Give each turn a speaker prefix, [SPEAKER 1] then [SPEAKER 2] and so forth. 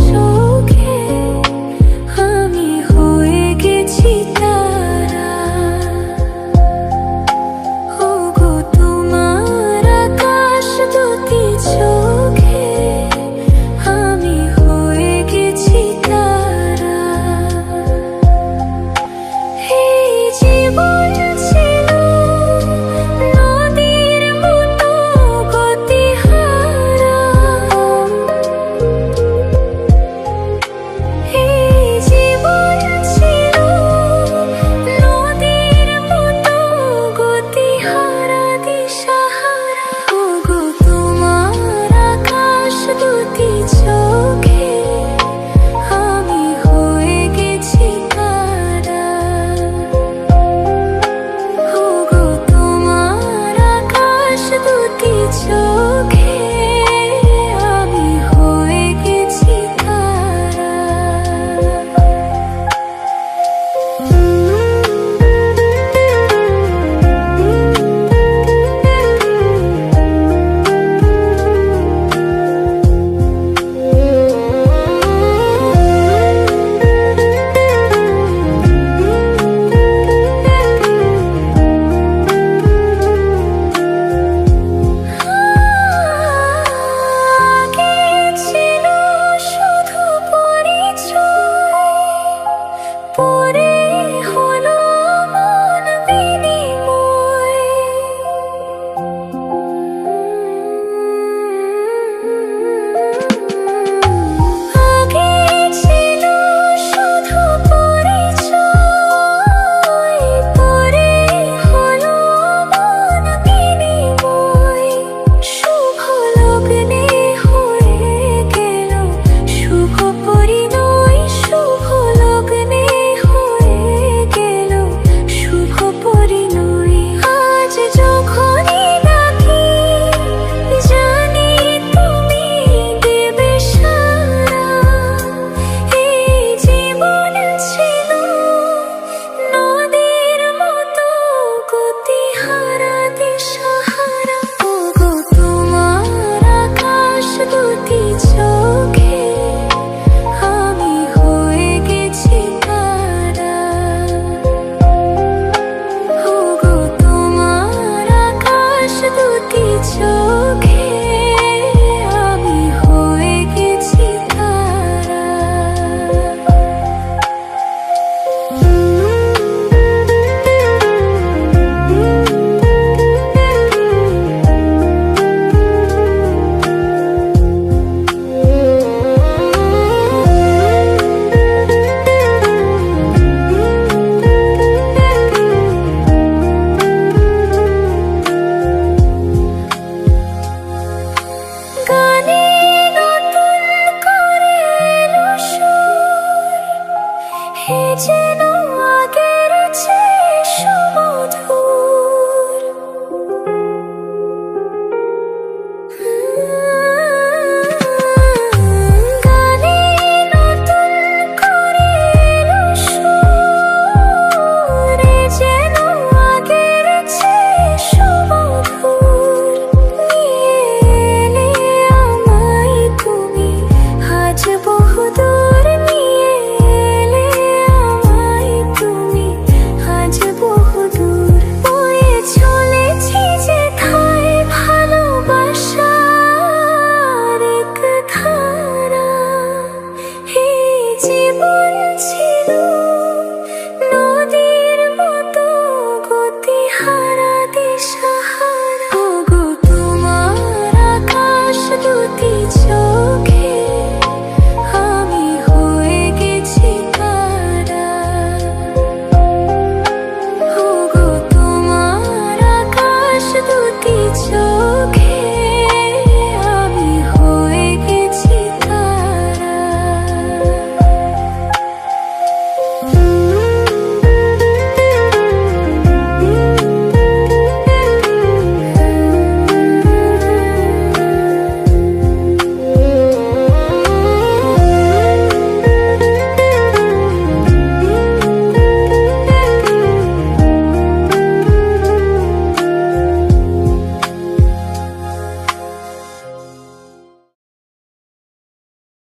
[SPEAKER 1] চোখে আমি হয়ে গেছি তারা। ওগো তোমার আকাশ দুটি চোখে আমি হয়ে গেছি তারা। এই জীবন ছিল নদীর মতো গতিহারা। এই জীবন ছিল নদীর মতো গতিহারা দিশাহারা। ওগো তোমার আকাশ দুটি চোখে আমি হয়ে গেছি তারা। ওগো তোমার আকাশ দুটি চোখে আমি হয়ে গেছি তারা। আগে ছিল শুধু পরিচয়, পরে হলো মন বিনিময়। আগে ছিল শুধু পরিচয়, পরে হলো মন বিনিময়। শুভ লগ্নে হয়ে গেল শুভ পরিণয়। শুভ লগ্নে হয়ে গেল শুভ পরিণয়। আজ যখনই ডাকি জানি তুমি দেবে সাড়া। এই জীবন ছিল নদীর মতো গতিহারা দিশাহারা। ওগো তোমার আকাশ দুটি চোখে আমি হয়ে গেছি তারা। ওগো তোমার আকাশ দুটি চোখে আমি হয়ে গেছি তারা। গানে নতুন করে এলো সুর, এ যেন